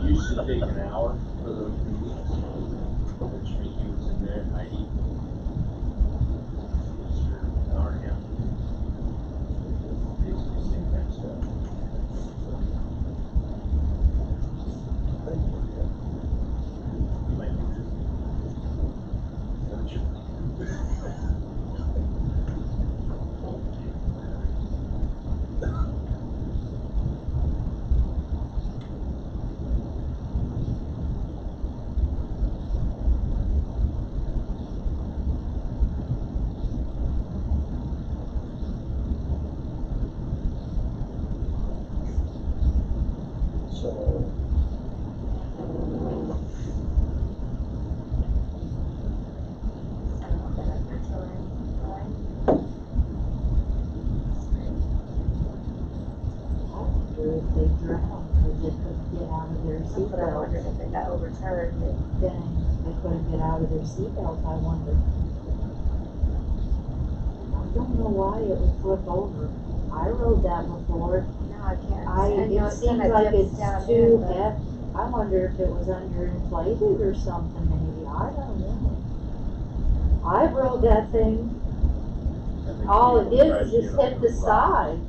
used to take an hour for those meetings. And Shrinky was in there at 90. An hour and a half. Basically same kind of stuff. You might be true. Not sure. So, If they drowned because they couldn't get out of their But I wondered seatbelts, if they got overturned. then they couldn't get out of their seatbelts, I wonder. I don't know why it would flip over. I rode that before. No, I can't. It seems like it's too heavy. I wonder if it was underinflated or something maybe, I don't know. I rode that thing, all it did was just hit the side.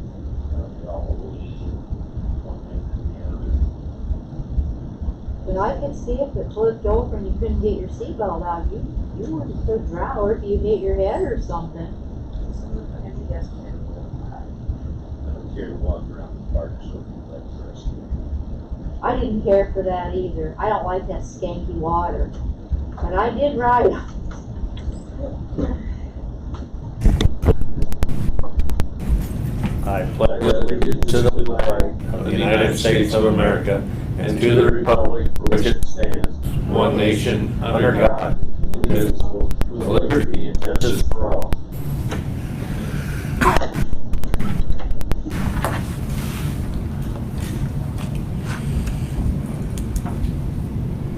But I could see if it flipped over and you couldn't get your seatbelt out, you wouldn't could drown, or if you hit your head or something. I don't care to walk around the park, so like the rest of it. I didn't care for that either. I don't like that skanky water. But I did ride. I pledge allegiance to the flag of the United States of America and to the republic for which it stands, one nation, under God, indivisible, with liberty and justice for all.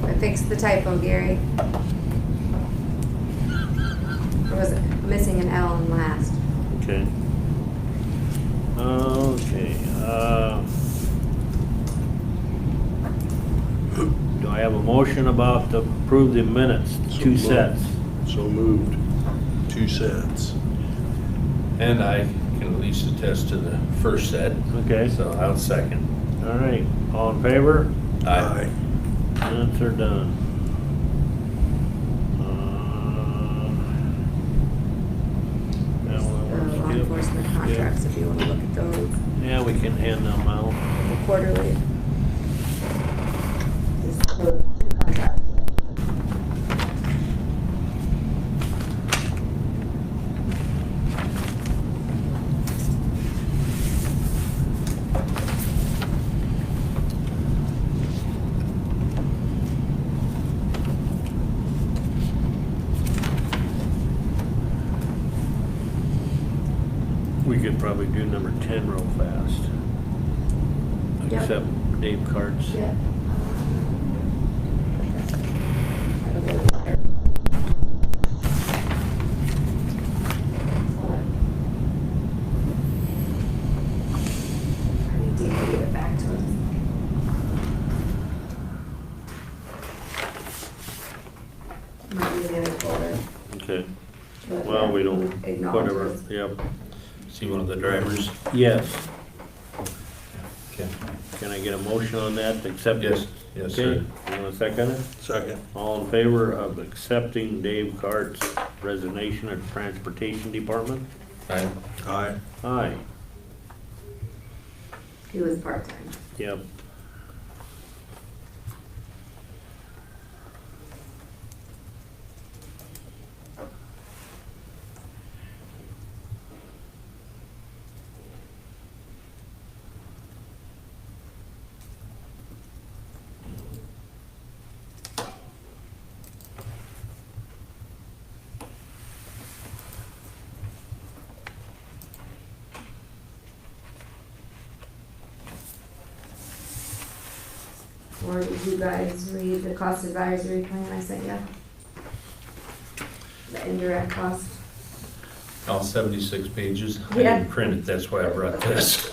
I fixed the typo, Gary. There was missing an L in last. Okay. Okay, do I have a motion about to approve the minutes, two sets? So moved. 2 sets. And I can at least attest to the first set, Okay, so I'll second. all right, all in favor? Aye. Minutes are done. Now we'll Law skip. enforcement contracts, if you want to look at those. Yeah, we can hand them out. Quarterly. Just close 2 contracts. We could probably do number 10 real fast. Yep. Except Dave Carts. Yeah. I need to get it back to us. Might be in the other folder. Okay, But well, we don't, acknowledge whatever, this. yep. See one of the drivers? Yes, Okay. can I get a motion on that, to accept it? Yes, yes, Okay, sir. you want to second it? Second. All in favor of accepting Dave Cart's resignation at the Transportation Department? Aye. Aye. Aye, He was part-time. yep. Or did you guys read the cost advisory plan I sent you? The indirect cost? All 76 pages. I Yeah. didn't print it, that's why I brought this.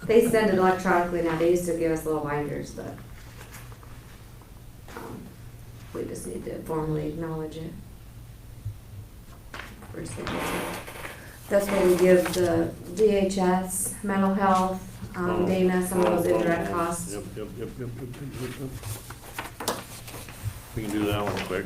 They send it electronically now, they used to give us little binders, but We just need to formally acknowledge it. For signature. That's where we give the DHS, mental health, Dana, some of those indirect costs. Yep. We can do that one quick.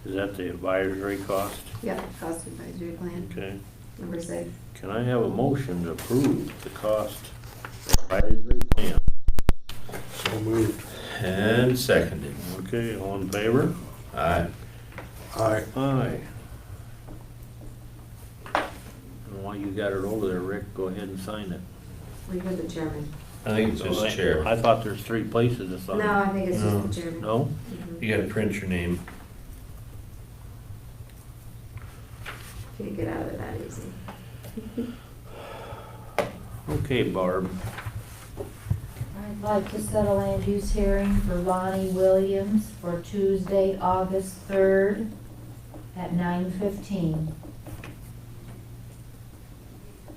Is that the advisory cost? Yep, cost advisory plan, Okay. number 6. Can I have a motion to approve the cost advisory plan? So moved. And seconded. Okay, all in favor? Aye. Aye. Aye. And while you got it over there, Rick, go ahead and sign it. We heard the chairman. I think it's just chair. I thought there's 3 places to sign. No, I think it's No. just the chairman. No? Mhm. You gotta print your name. Can't get out of it that easy. Okay, Barb. I'd like to set a land use hearing for Lonnie Williams for Tuesday, August 3rd at 9:15.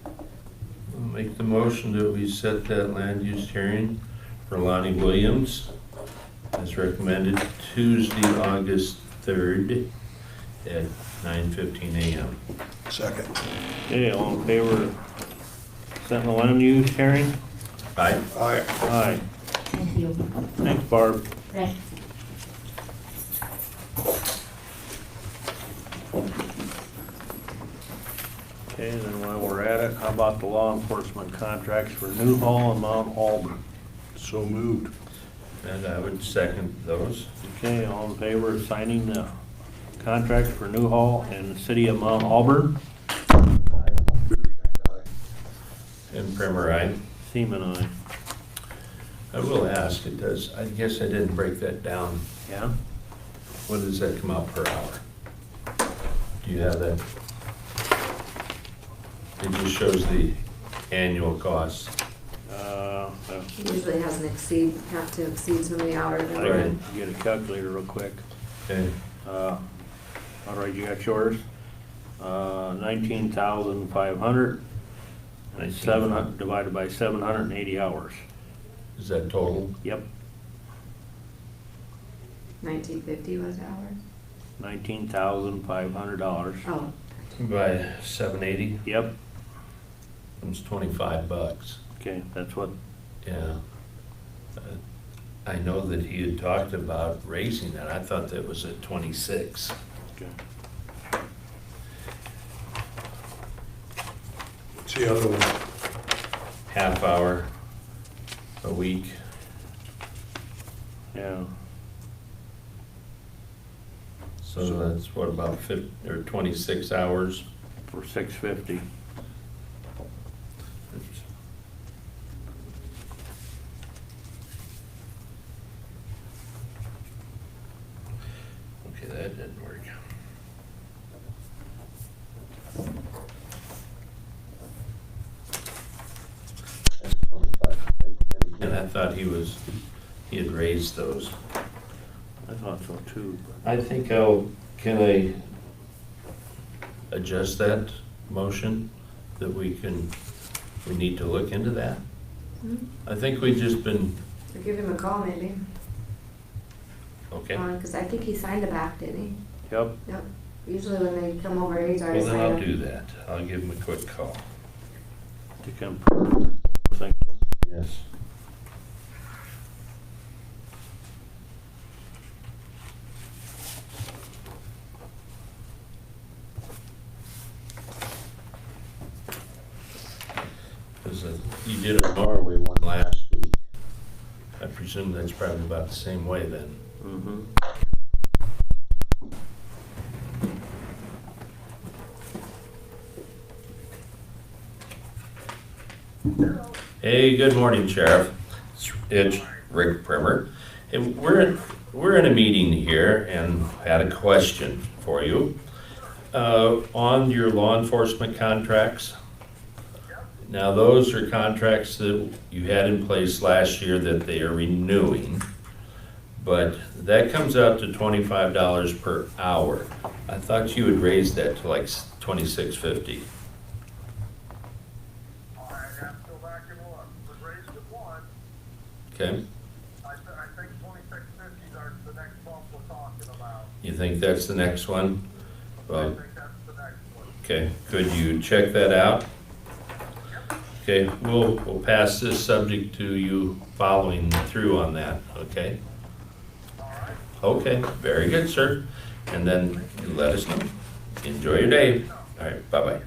I'll make the motion that we set that land use hearing for Lonnie Williams as recommended Tuesday, August 3rd at 9:15 a.m. Second. Okay, all in favor of setting the land use hearing? Aye. Aye. Aye. Thank you. Thanks, Barb. Thanks. Okay, then while we're at it, how about the law enforcement contracts for Newhall and Mount Auburn? So moved. And I would second those. Okay, all in favor of signing the contracts for Newhall and the city of Mount Auburn? And Primer, aye. Seaman, aye. I will ask, it does, I guess I didn't break that down. Yeah? What does that come out per hour? Do you have that? It just shows the annual cost. Usually have to exceed so many hours. I can get a calculator real quick. Okay, All right, you got yours? 19,500, and it's 700 divided by 780 hours. is that total? Yep, 1950 was hours. $19,500. Oh, By 780, Yep, it's $25. okay, that's what, Yeah. I know that he had talked about raising that. I thought that was at 26. okay. What's the other one? Half hour a week. Yeah, So that's what, about 50 or 26 hours? for $650. Okay, that didn't work. And I thought he had raised those. I thought so too. I think can I adjust that motion, that we need to look into that? I think we've just been, so give him a call maybe. okay, Because I think he signed it back, didn't he? Yep, Yep. Usually when they come over, he's already well then I'll signed it. do that. I'll give him a quick call. to confirm. Thank you. Yes. Because you did a Norway one last week. I presume that's probably about the same way then. Mm-hmm. Hey, good morning, Sheriff. It's Rick Primer. And we're in a meeting here and had a question for you. On your law enforcement contracts. Now, those are contracts that you had in place last year that they are renewing. but that comes out to $25 per hour. I thought you would raise that to like $26.50. I have to go back and look. We raised it once. Okay, I think 2650 is the next bump we're talking about. you think that's the next one? I Well, think that's the next one. okay, could you check that out? Okay, we'll pass this subject to you following through on that, okay? All right. Okay, very good, sir. And then you let us know. Enjoy your day. All right, bye-bye.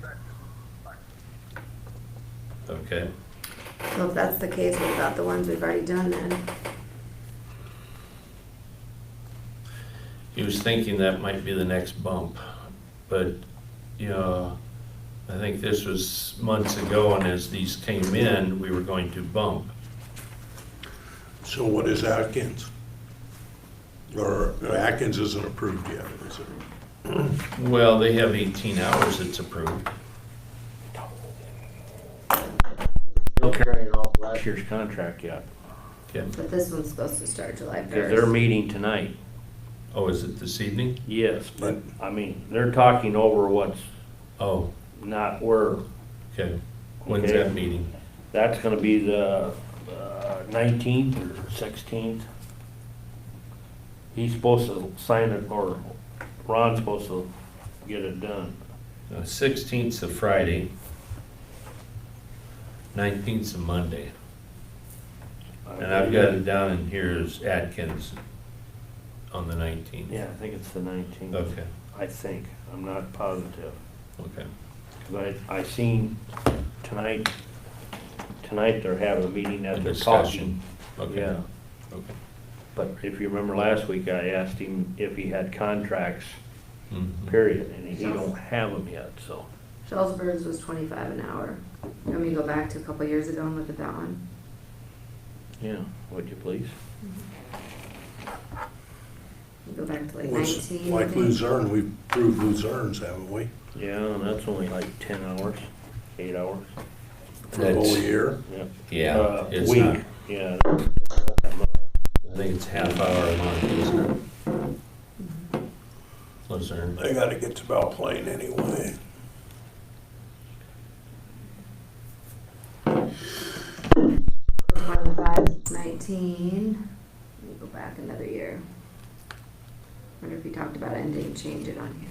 Okay, So if that's the case, what about the ones we've already done then? he was thinking that might be the next bump, but, you know, I think this was months ago, and as these came in, we were going to bump. So what is Atkins? Or Atkins isn't approved yet, is it? Well, they have 18 hours it's approved. Still carrying off last year's contract yet, Yeah. But this one's supposed to start July because they're 1st. meeting tonight. Oh, is it this evening? Yes, but, I mean, they're talking over what's Oh, not, we're, okay. When's Okay. that meeting? that's gonna be the 19th or 16th. He's supposed to sign it, or Ron's supposed to get it done. 16th's a Friday. 19th's a Monday. And I've got it down in here as Atkins on the 19th. Yeah, I think it's the 19th. Okay, I think, I'm not positive. okay. Cause I seen tonight they're having a meeting A that they're discussion. talking. Okay. Yeah, Okay. but if you remember last week, I asked him if he had contracts, Mhm. period, and he don't have them yet, so. Schulzberg's was 25 an hour. Let me go back to a couple years ago and look at that one. Yeah, would you please? Go back to like Was 19. I like think. Luzerne, we've approved Luzerne's, haven't we? Yeah, and that's only like 10 hours, 8 hours. For the whole That's- year? Yeah. Yeah, it's Week, not, yeah. I think it's half hour a month, isn't it? Luzerne. They gotta get to Belle Plaine anyway. $25, 19. Let me go back another year. Wonder if he talked about it and didn't change it on here.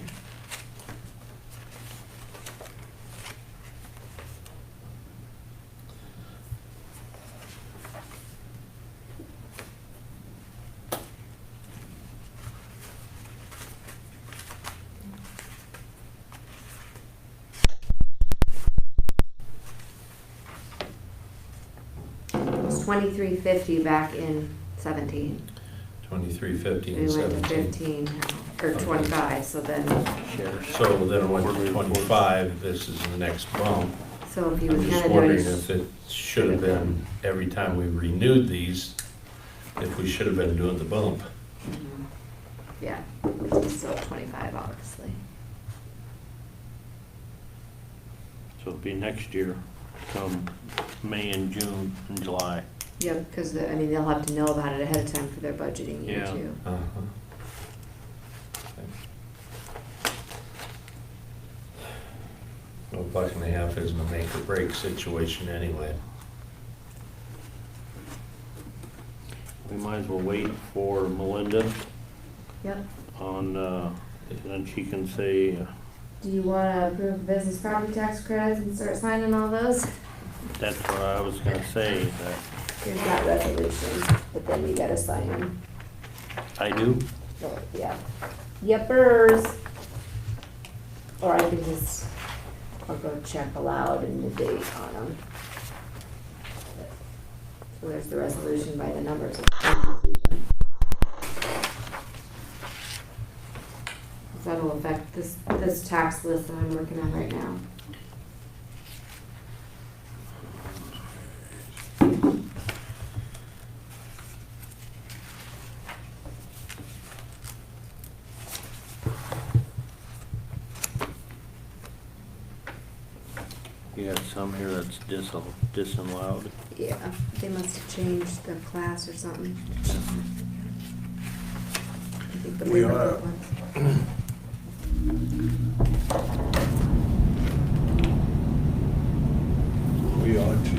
It was $23.50 back in 17. 23.50 We and went to 17. 15 now, or Okay. 25, so then, So then it went to 25, this is the next bump. so if he I'm was just kinda wondering doing. if it should have been, every time we renewed these, if we should have been doing the bump. Mhm. Yeah, it's still 25, obviously. So it'll be next year, come May and June and July. Yep, because, I mean, they'll have to know about it ahead of time for their budgeting year Yeah. too. Uh-huh. Well, buck and a half isn't a make or break situation anyway. We might as well wait for Melinda Yep. on, then she can say, Do you want to approve business property tax credits and start signing all those? that's what I was gonna say, that Here's that resolution, but then you gotta sign them. I do. Oh, yeah. Yepers. Or I can just, I'll go check aloud and the date on them. So there's the resolution by the numbers. That'll affect this tax list that I'm working on right now. You got some here that's disallowed. Yeah, they must have changed the class or something. Keep the We bigger oughta- ones. We ought to,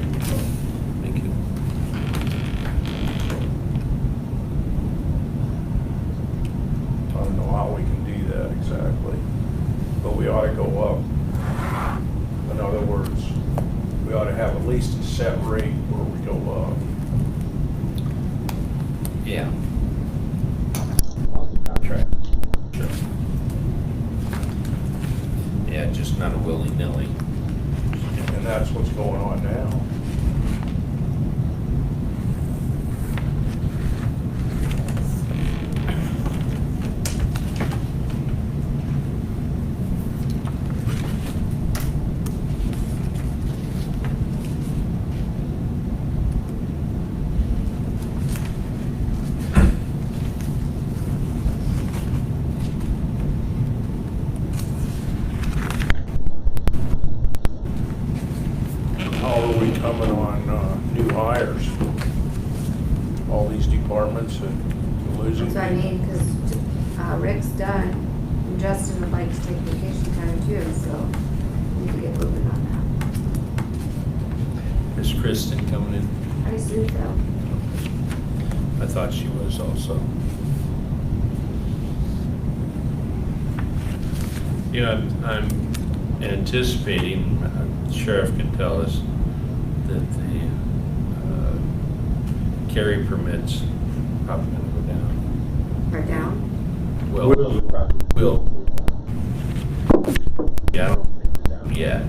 Thank you. I don't know how we can do that exactly, but we ought to go up. In other words, we ought to have at least a set rate where we go up. Yeah, On the contract. sure. Yeah, just not a willy-nilly. And that's what's going on now. How are we coming on new hires? All these departments and losing That's what I people? mean, cause, Rick's done, and Justin would like to take vacation time too, so we need to get moving on Is Kristen coming in? that. I assume so. I thought she was also. You know, I'm anticipating, Sheriff can tell us, that the carry permits probably gonna go down. Right down? Well, Will probably. will, yeah, Yeah. yet.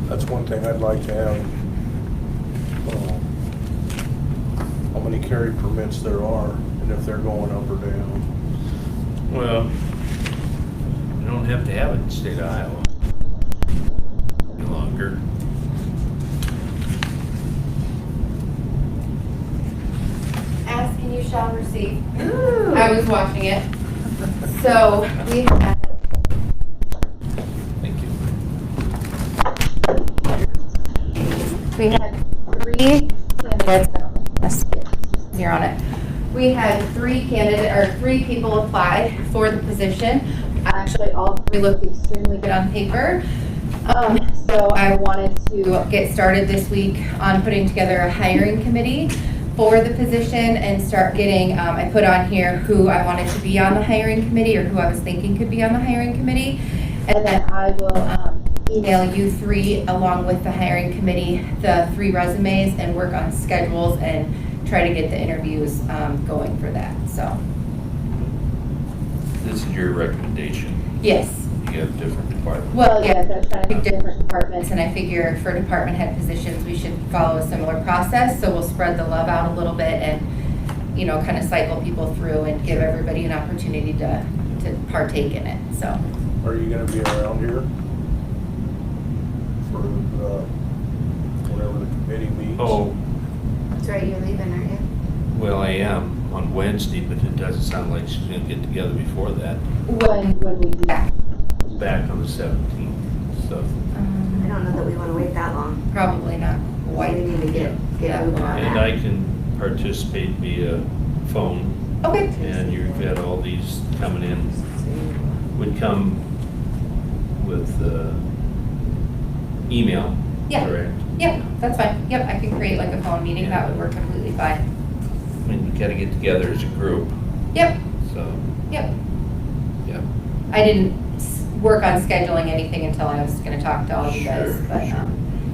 That's one thing I'd like to have. How many carry permits there are, and if they're going up or down. Well, you don't have to have it in the state of Iowa any longer. Ask and you shall receive. Ooh. I was watching it. So we had, Thank you. we had 3 candidates. You're on it. We had 3 people apply for the position. Actually, all 3 look extremely good on paper. So I wanted to get started this week on putting together a hiring committee for the position and start getting, I put on here who I wanted to be on the hiring committee or who I was thinking could be on the hiring committee. And then I will email you 3 along with the hiring committee, the 3 resumes and work on schedules and try to get the interviews going for that, so. This is your recommendation. Yes. You have different departments. Well, yeah, they're trying to pick different departments, and I figure for department head positions, we should follow a similar process, so we'll spread the love out a little bit and, you know, kind of cycle people through and give everybody an opportunity to partake in it, so. Are you gonna be around here for, whenever the committee meets? Oh, That's right, you're leaving, aren't you? well, I am on Wednesday, but it doesn't sound like she's gonna get together before that. When we do that? Back on the 17th, so. I don't know that we wanna wait that long. Probably not We quite. need to get moving on And that. I can participate via phone, Okay, and you've got all these coming in. Would come with email, yeah, correct? yeah, that's fine. Yep, I can create like a phone meeting, that would work completely fine. I mean, we gotta get together as a group, Yep, so, yep. yeah. I didn't work on scheduling anything until I was gonna talk to all of you guys, Sure, but, sure.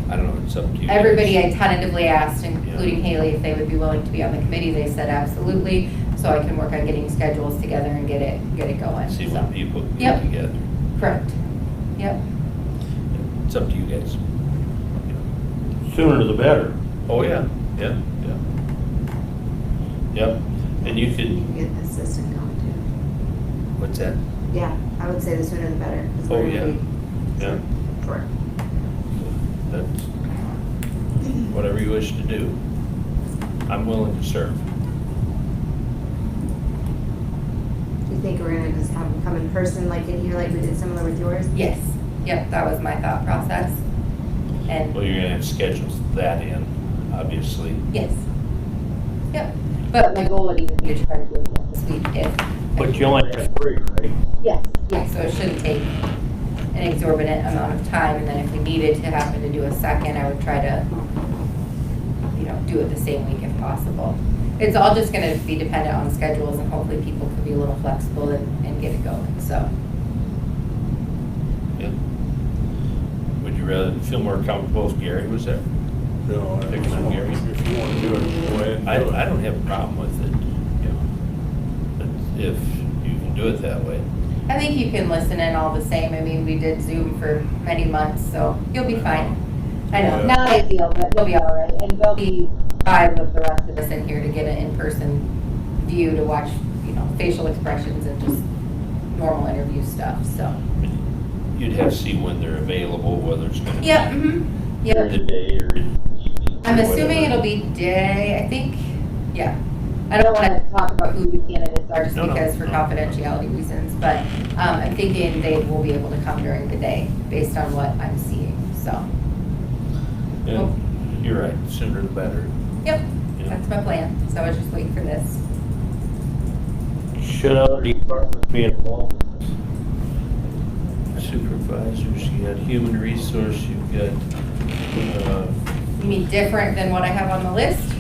I don't know, it's up to you. everybody guys. I tentatively asked, including Haley, if they would be willing to be on the committee, they said absolutely, so I can work on getting schedules together and get it going, See so. when people get Yep. together. Correct, yep. It's up to you guys. Sooner the better. Oh, yeah, yeah, yeah. Yep, and you You could, can get the assistant going too. what's that? Yeah, I would say the sooner the better. 'Cause Oh, we're yeah. gonna be Yeah, short. that's whatever you wish to do. I'm willing to serve. Do you think we're gonna just have them come in person like in here, like we did similar with yours? Yes, yep, that was my thought process. And Well, you're gonna have to schedule that in, obviously. yes. Yep. But my goal would even be to try to do it again this week if. But you only have 3, right? Yes, yeah, so it shouldn't take an exorbitant amount of time, and then if we needed to happen to do a second, I would try to, do it the same week if possible. It's all just gonna be dependent on schedules, and hopefully people could be a little flexible and get it going, so. Yeah. Would you rather feel more comfortable if Gary was there? No, Picking on Gary. if you want to do it, go ahead. I don't have a problem with it, but if you can do it that way. I think you can listen in all the same. I mean, we did Zoom for many months, so you'll be fine. I know, Yeah. not ideal, but you'll be all right. And there'll be 5 of the rest of us in here to get an in-person view to watch, facial expressions and just normal interview stuff, so. You'd have to see when they're available, whether it's gonna be Yep, during yep. the day or in the evening. I'm or assuming whatever. it'll be day, I think, yeah. I don't want to talk about who the candidates are just No, no, because for no. confidentiality reasons, but I'm thinking they will be able to come during the day based on what I'm seeing, so. Yeah, you're right, sooner the better. Yep, Yeah. that's my plan, so I was just waiting for this. Should other departments be involved? Supervisors, you got human resource, you've got, You mean different than what I have on the list?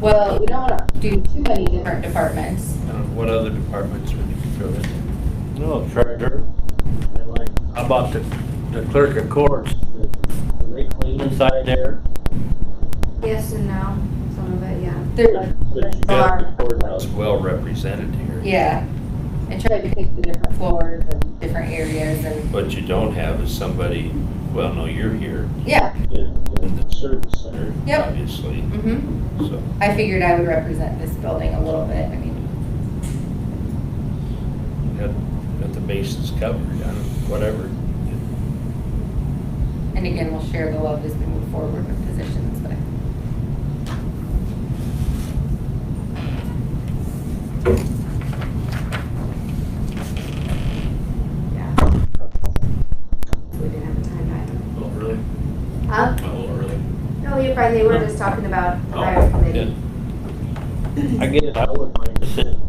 Well, we don't want to do too many different departments. what other departments would you throw in? No, treasurer. And like, how about the clerk of courts? Are they clean inside there? Yes and no, some of it, yeah. There But you got are, the courthouse well represented here. yeah. I tried to pick the different floors and different areas and, What you don't have is somebody, well, no, you're here yeah. in the service center, Yep. obviously, Mm-hmm. so. I figured I would represent this building a little bit. I mean, Got the bases covered, whatever. and again, we'll share the love as we move forward with positions, but. Yeah. We didn't have a timeline. Oh, really? Huh? Oh, really? No, you're fine, they were just talking about the Oh, hiring committee. I get it, I wouldn't mind just sitting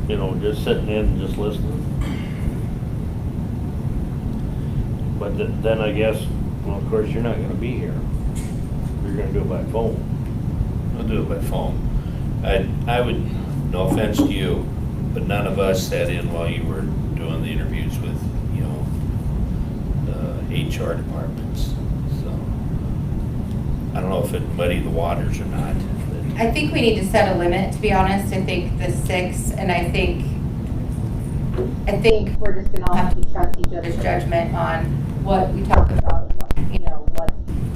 in, just sitting in and just listening. But then I guess, well, of course, you're not gonna be here. You're gonna do it by phone. I'll do it by phone. I would, no offense to you, but none of us sat in while you were doing the interviews with, the HR departments, so. I don't know if it muddied the waters or not. but- I think we need to set a limit, to be honest. I think the 6, and I think we're just gonna all have to trust each other's judgment on what we talk about,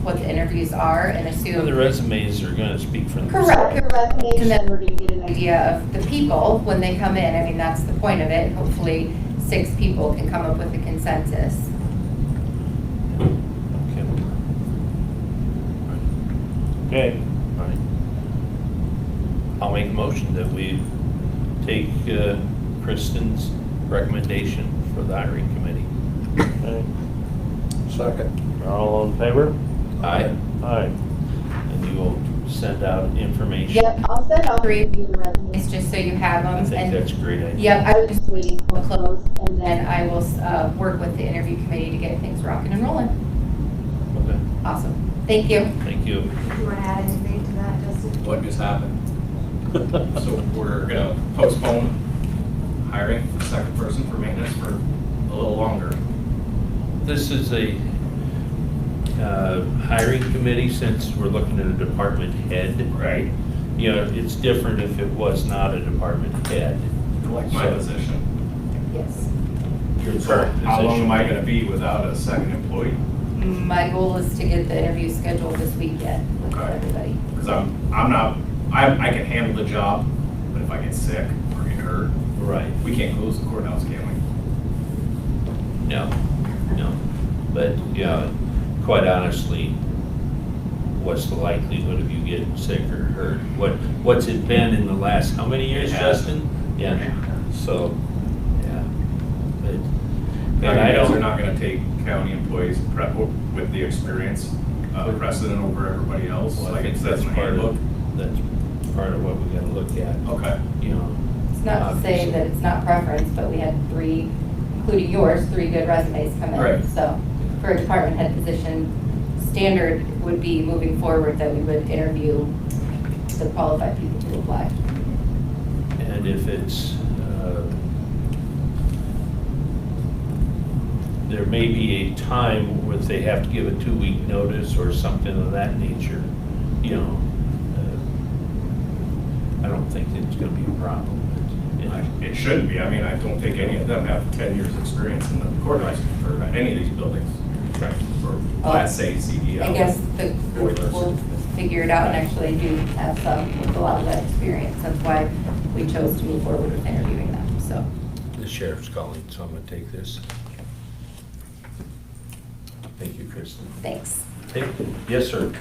what the interviews are, and assume. The resumes are gonna speak for themselves. Correct, your resumes, and then we're gonna get an idea of the people when they come in. I mean, that's the point of it. Hopefully, 6 people can come up with a consensus. Okay. Okay. I'll make a motion that we take Kristen's recommendation for the hiring committee. Okay. Second. All in favor? Aye. Aye. And you will send out information. Yep, I'll send all 3 of you the resumes just so you have them. I think and- that's a great idea. Yep, I was just waiting for close, and then I will work with the interview committee to get things rocking and rolling. Okay, Awesome. Thank you. thank you. Do you want to add anything to that, Justin? What just happened? So we're gonna postpone hiring a second person for maintenance for a little longer. This is a hiring committee, since we're looking at a department head. Right. It's different if it was not a department head. Like my position. Yes. Your So current how long position. am I gonna be without a second employee? My goal is to get the interview scheduled this weekend with Okay. everybody. Because I can handle the job, but if I get sick or get hurt, Right. we can't close the courthouse, can we? No. But, quite honestly, what's the likelihood of you getting sick or hurt? What's it been in the last, how many years, It has. Justin? Yeah, so, yeah. But And I You guys don't- are not gonna take county employees with the experience precedent over everybody else, Well, I like think it says in the part handbook. that's part of what we gotta look at, Okay. you know. It's not to say that it's not preference, but we had three, including yours, 3 good resumes come in. Right. So for a department head position, standard would be moving forward that we would interview the qualified people to apply. And if it's, there may be a time where they have to give a 2-week notice or something of that nature, you know. I don't think it's gonna be a problem. It shouldn't be. I mean, I don't think any of them have 10 years' experience in the courthouse for any of these buildings. For Class A, CD. I guess we'll figure it out and actually do have some with a lot of that experience. That's why we chose to move forward with interviewing them, so. The sheriff's calling, so I'm gonna take this. Thank you, Kristen. Thanks. Hey, yes, sir.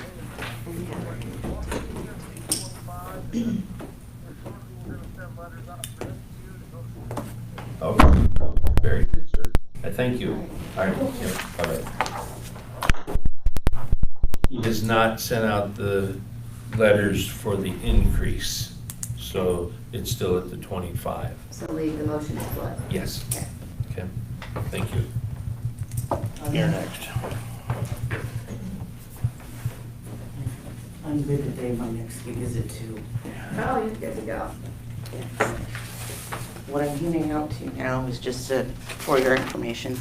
Okay, very good, sir. I thank you. All right, yeah, bye-bye. He has not sent out the letters for the increase, so it's still at the 25. So leave the motion as what? Yes. Okay. Okay, thank you. You're next. I'm good today, my next gig is at 2. Oh, you're good to go. What I'm handing out to you now is just for your information.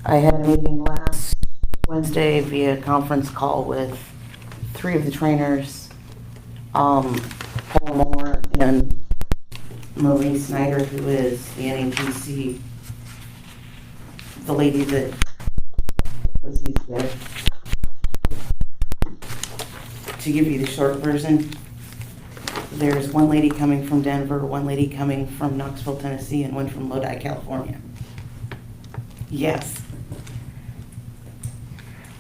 I had a meeting last Wednesday via conference call with 3 of the trainers, Paul Moore and Marie Snyder, who is the NAPC, the lady that was used there. To give you the short version, there's one lady coming from Denver, one lady coming from Knoxville, Tennessee, and one from Lodi, California. Yes.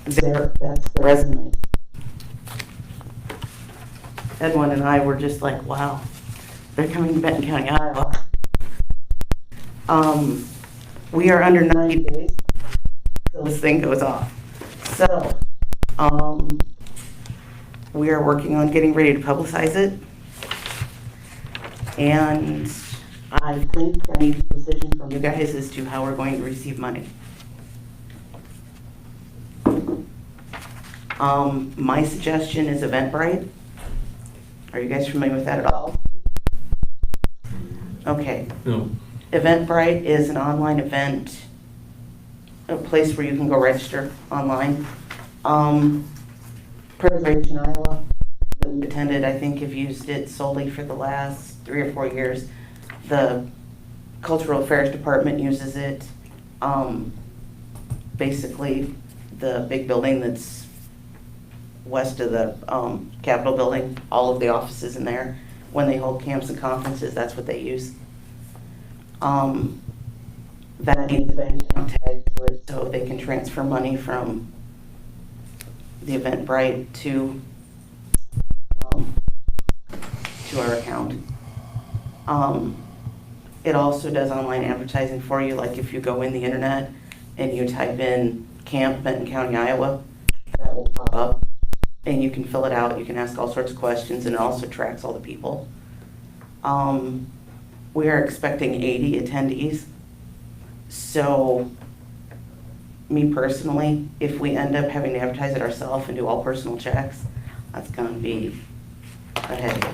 That's the resume. Edwin and I were just like, wow, they're coming to Benton County, Iowa. We are under 90 days till this thing goes off. So, we are working on getting ready to publicize it. And I think I need a decision from you guys as to how we're going to receive money. My suggestion is Eventbrite. Are you guys familiar with that at all? Okay. No. Eventbrite is an online event, a place where you can go register online. Preservation Iowa that we attended, I think, have used it solely for the last 3 or 4 years. The Cultural Affairs Department uses it. Basically, the big building that's west of the Capitol building, all of the offices in there, when they hold camps and conferences, that's what they use. That needs a bank account tag to it so they can transfer money from the Eventbrite to our account. It also does online advertising for you, like if you go in the internet and you type in Camp Benton County, Iowa, that will pop up and you can fill it out. You can ask all sorts of questions and it also tracks all the people. We are expecting 80 attendees. So me personally, if we end up having to advertise it ourselves and do all personal checks, that's gonna be a headache.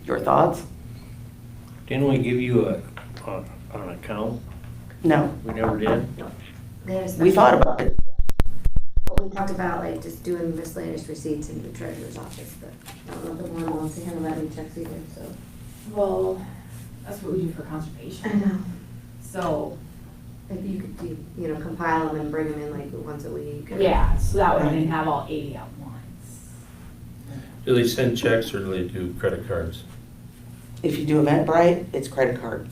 Your thoughts? Didn't we give you an account? No, We never did? They had a we special- thought about it. But we talked about like just doing miscellaneous receipts in the treasurer's office, but I don't know if the one wants to handle that in checks either, so. Well, that's what we do for I conservation. know. So, If you could do, compile them and bring them in like once a week. or- yeah, so that way we didn't have all 80 at once. Do they send checks or do they do credit cards? If you do Eventbrite, it's credit card.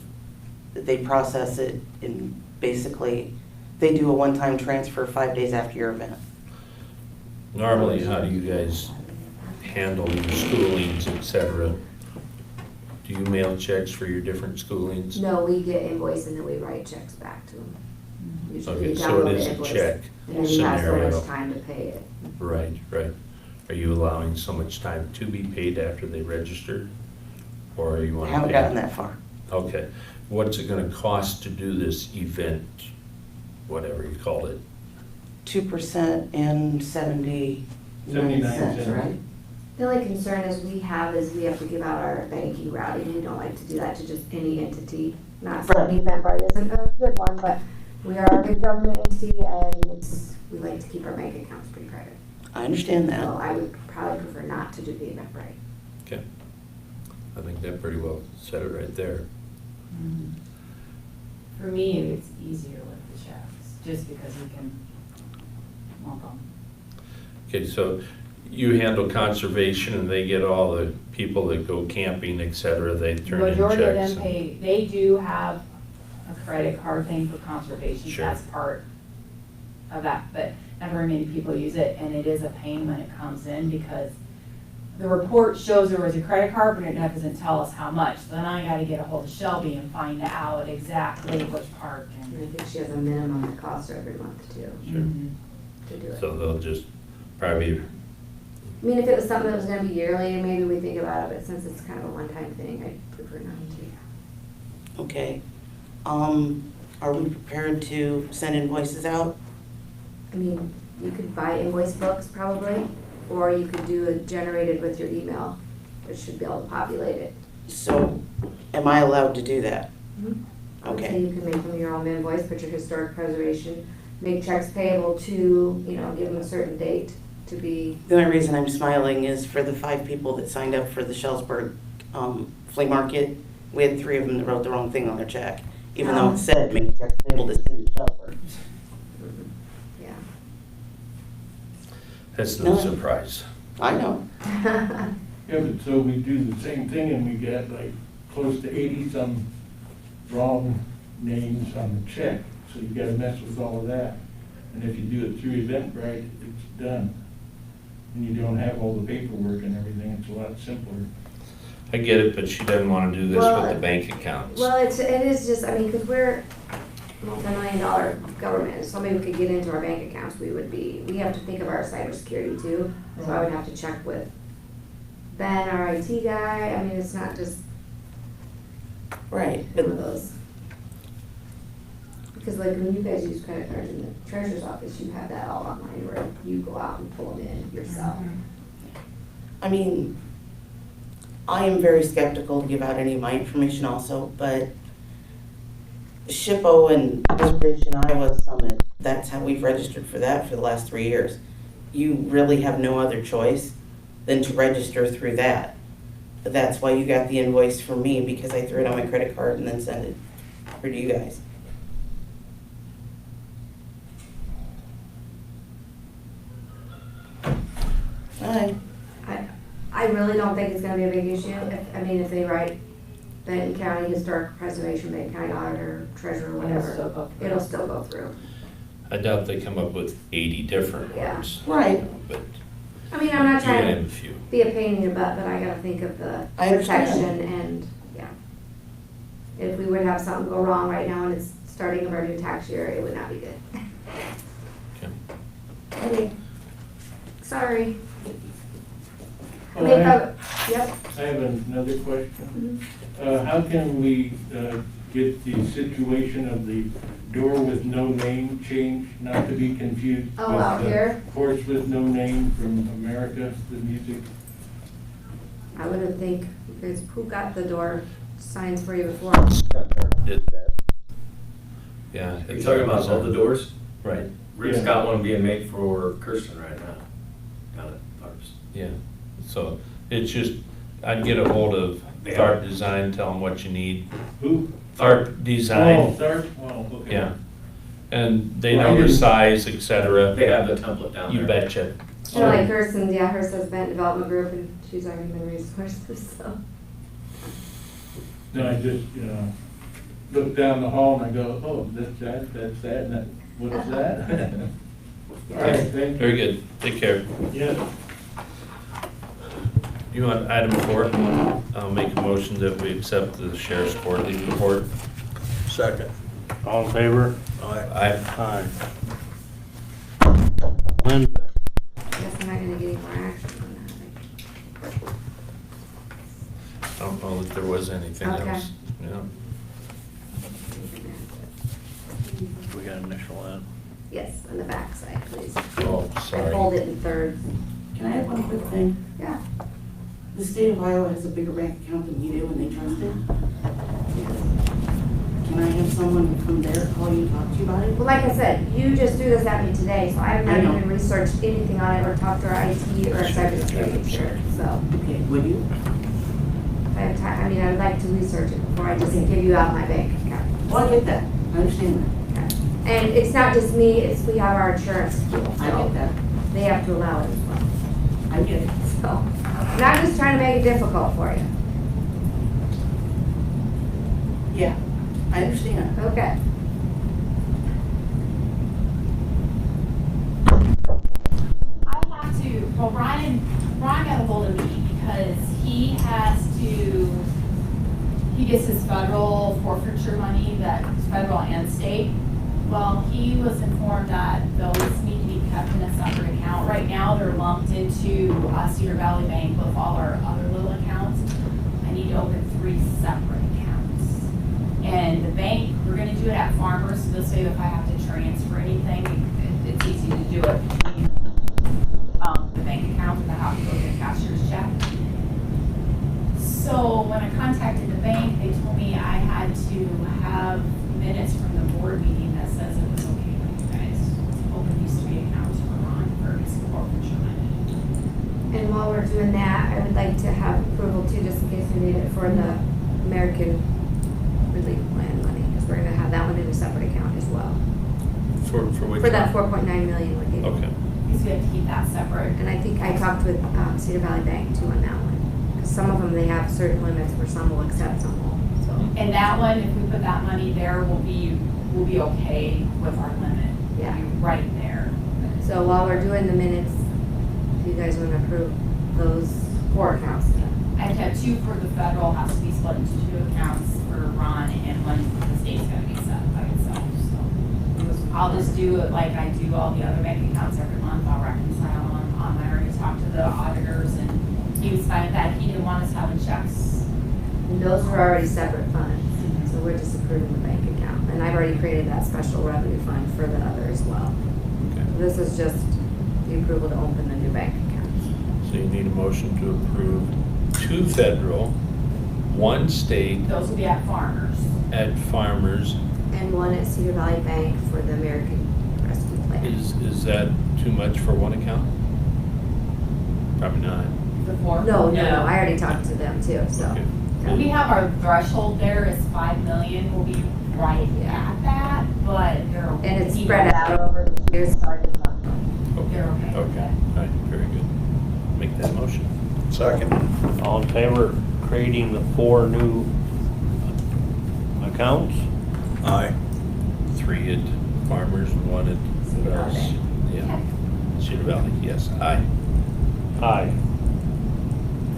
They process it and basically, they do a one-time transfer 5 days after your event. Normally, how do you guys handle your schoolings, et cetera? Do you mail checks for your different schoolings? No, we get invoice and then we write checks back to them. Usually Okay, we so download it the is a invoice, check and then you have so scenario. much time to pay it. Right, right. Are you allowing so much time to be paid after they register? Or are you I want to haven't pay? gotten that far. Okay. What's it gonna cost to do this event, whatever you call it? 2% and 79 cents, right? The only concern is we have to give out our banking routing. We don't like to do that to just any entity. Not saying Eventbrite isn't a good one, but we are a big government entity and we like to keep our bank accounts pretty private. I understand that. So I would probably prefer not to do the Eventbrite. Okay. I think that pretty well said it right there. For me, it's easier with the chefs, just because we can lump them. Okay, so you handle conservation and they get all the people that go camping, et cetera, they turn in checks. Majority of them and- pay, they do have a credit card thing for conservation, Sure. that's part of that, but not very many people use it, and it is a pain when it comes in, because the report shows there was a credit card, but it doesn't tell us how much, so then I gotta get a hold of Shelby and find out exactly which part. And I think she has a minimum that costs her every month too, Sure. to do it. So they'll just probably, I mean, if it was something that was gonna be yearly, maybe we think about it, but since it's kind of a one-time thing, I prefer not to. Okay. Are we prepared to send invoices out? I mean, you could buy invoice books probably, or you could do it generated with your email, which should be able to populate it. So am I allowed to do that? I would say Okay. you can make them your own invoice, put your historic preservation, make checks payable to, give them a certain date to be, The only reason I'm smiling is for the 5 people that signed up for the Shellsburg flea market, we had 3 of them that wrote the wrong thing on their check, even though it said make checks payable to City of Shellsburg. yeah. that's no No. surprise. I know. Yeah, but so we do the same thing and we get like close to 80-some wrong names on the check. So you gotta mess with all of that. And if you do it through Eventbrite, it's done. And you don't have all the paperwork and everything, it's a lot simpler. I get it, but she doesn't want to do this Well, with the bank accounts. Well, it is just, I mean, because we're multi-million-dollar government, so maybe we could get into our bank accounts, we have to think of our cybersecurity too. So I would have to check with Ben, our IT guy, I mean, it's not just Right. one of those. Because like when you guys use credit cards in the treasurer's office, you have that all online where you go out and pull them in yourself. I mean, I am very skeptical to give out any of my information also, but SHPO and Preservation Iowa Summit, that's how we've registered for that for the last 3 years. You really have no other choice than to register through that. But that's why you got the invoice from me, because I threw it on my credit card and then sent it over to you guys. Hi. I really don't think it's gonna be a big issue, if they write Benton County Historic Preservation, Benton County Auditor, Treasurer, whatever, it'll still go through. I doubt they come up with 80 different Yeah. ones. Right. But I mean, I'm not you gotta trying have to a few. be a pain in your butt, but I gotta think of the I understand. protection and, yeah. If we would have something go wrong right now and it's starting of our new tax year, it would not be good. Okay. Okay. Sorry. Well, Make I a- Yep. I have another question. How can we get the situation of the door with no name changed, not to be confused with Oh, out here? Horse with No Name from America, the music? I wouldn't think, because who got the door signs for you before? Did that. Yeah. Are you talking about all the doors? Right, Rick's Yeah. got one being made for Kirsten right now, down at Tharps. yeah. So it's just, I'd get a hold of Yeah. Tharp Design, tell them what you need. Who? Tharp Oh, Design, Tharp, oh, okay. yeah. And they Well, I know the didn't- size, et cetera. They have the template down there. You betcha. And like Kirsten, yeah, hers says Benton Development Group and she's our human resources, so. No, I just, look down the hall and I go, oh, that's that, and that, what's that? All right, thank you. Very good, take care. Yeah. You want item 4? I'll make a motion that we accept the sheriff's quarterly report. Second. All in favor? Aye. Aye. Linda? Guess I'm not gonna get any more action on that. I don't know that there was anything Okay. else. Yeah. We got initial N. Yes, on the back side, please. Oh, I sorry. fold it in thirds. Can I have one quick thing? Yeah. The state of Iowa has a bigger bank account than you do and they trust it. Can I have someone from there call you and talk to you about it? Well, like I said, you just threw this at me today, so I have not I know. even researched anything on it or talked to our IT or our cybersecurity expert, so. Okay, would you? If I have time, I mean, I'd like to research it before I just give you out my bank account. Well, I get that. I understand that. And it's not just me, it's, we have our insurance pool, I so get that. they have to allow it as well. I get it. So, I'm not just trying to make it difficult for you. Yeah, I understand. Okay. I have to, well, Ron got a hold of me because he has to, he gets his federal forfeiture money, that federal and state. Well, he was informed that those need to be kept in a separate account. Right now, they're lumped into Cedar Valley Bank with all our other little accounts. I need to open 3 separate accounts. And the bank, we're gonna do it at Farmers, so this way if I have to transfer anything, it's easy to do it between the bank account without having to go get a cashier's check. So when I contacted the bank, they told me I had to have minutes from the board meeting that says it was okay with you guys to open these 3 accounts for Ron for his forfeiture money. And while we're doing that, I would like to have approval too, just in case we need it for the American Relief Plan money, because we're gonna have that one in a separate account as well. For which? For that 4.9 million we gave. Okay. Because we have to keep that separate. And I think I talked with Cedar Valley Bank too on that one. Because some of them, they have certain limits where some will accept, some won't, so. And that one, if we put that money there, we'll be okay with our limit. Yeah. We'll be right there. So while we're doing the minutes, do you guys want to approve those 4 accounts? I have to have 2 for the federal, has to be split into 2 accounts for Ron, and one for the state's gotta be set by itself, so. I'll just do it like I do all the other bank accounts every month, I'll reconcile them. I already talked to the auditors, and he was fine with that, he didn't want us having checks. And those were already separate funds, so we're just approving the bank account. And I've already created that special revenue fund for the other as well. Okay. This is just the approval to open the new bank accounts. So you need a motion to approve 2 federal, 1 state Those will be at Farmers. at Farmers. And one at Cedar Valley Bank for the American Rescue Plan. Is that too much for 1 account? Probably not. The 4? No, I already talked to them too, so. Okay. We have our threshold there is 5 million, we'll be right at that, but they're. And it's spread out over the years, so I didn't know. They're okay with Okay, that. all right, very good. Make that motion. Second. All in favor of creating the 4 new accounts? Aye. 3 at Farmers and 1 at. Cedar Valley. Yeah, Cedar Valley, yes, aye. Aye.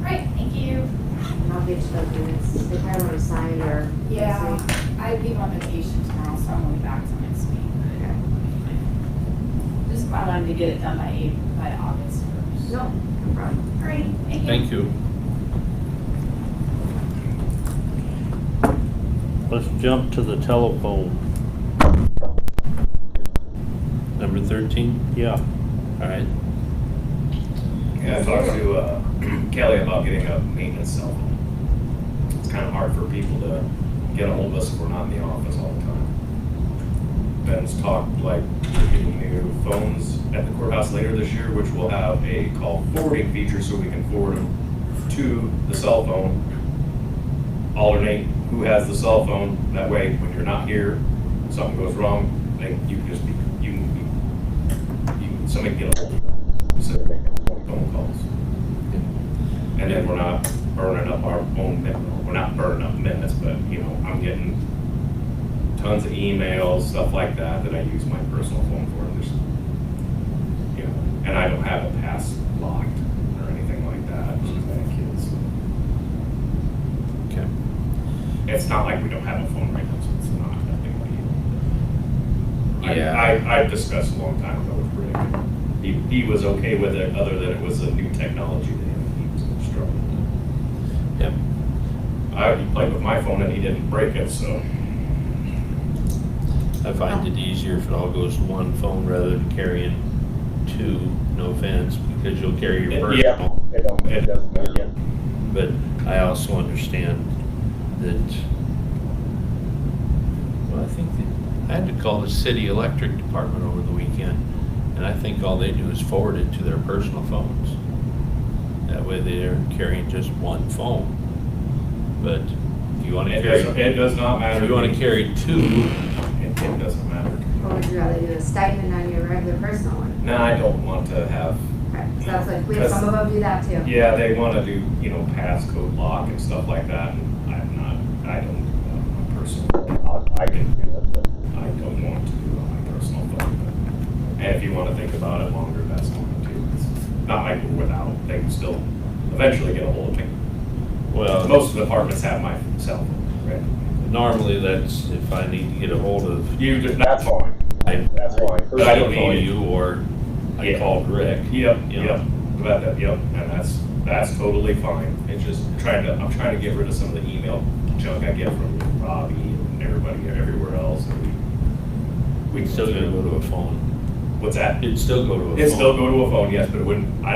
Great, thank you. And I'll get you those minutes. They probably want to sign it or. Yeah, I leave on vacation tomorrow, so I'm only back till next week. Okay. Just I wanted to get it done by August 1st. No, no problem. All right, thank you. Thank you. Let's jump to the telephone. Number 13, Yeah. all right. Yeah, I talked to Kelly about getting a maintenance cell phone. It's kind of hard for people to get a hold of us if we're not in the office all the time. Ben's talked like we're getting new phones at the courthouse later this year, which will have a call forwarding feature so we can forward them to the cell phone. Alternate who has the cell phone. That way, when you're not here, something goes wrong, then you can just be, somebody can get a hold of them instead of making phone calls. And then we're not burning up our own, we're not burning up minutes, but, you know, I'm getting tons of emails, stuff like that, that I use my personal phone for. And there's, you know, and I don't have it pass locked or anything like that. Thank you. it's not like we don't have a phone right now, so it's not that big of a deal. Yeah. I discussed a long time ago with Rick. He was okay with it, other than it was a new technology to him. He was struggling. Yep. He played with my phone and he didn't break it, so. I find it easier if it all goes to one phone rather than carrying two, no offense, because you'll carry your personal. It doesn't make it. But I also understand that, well, I think that I had to call the city electric department over the weekend, and I think all they do is forward it to their personal phones. That way they're carrying just one phone. But if you want to carry, It does not matter. if you want to carry two, It doesn't matter. Or would you rather do a stipend on your regular personal one? No, I don't want to have, Okay, so that's like, we have some of them do that too. yeah, they want to do, passcode lock and stuff like that, and I don't do that on my personal phone. I can do it, but I don't want to do it on my personal phone. And if you want to think about it longer, that's fine too. It's not like we're without, they can still eventually get a hold of me. well, Most of the departments have my cell phone, right? normally that's if I need to get a hold of, That's fine. That's fine. I don't call you or I Yeah. called Rick. Yep, you know. yep, about that, yep, and that's totally fine. It's just I'm trying to get rid of some of the email junk I get from Robbie and everybody everywhere else. And we It's still gonna go to a phone. What's that? It'd still go to a phone. It'd still go to a phone, yes, but I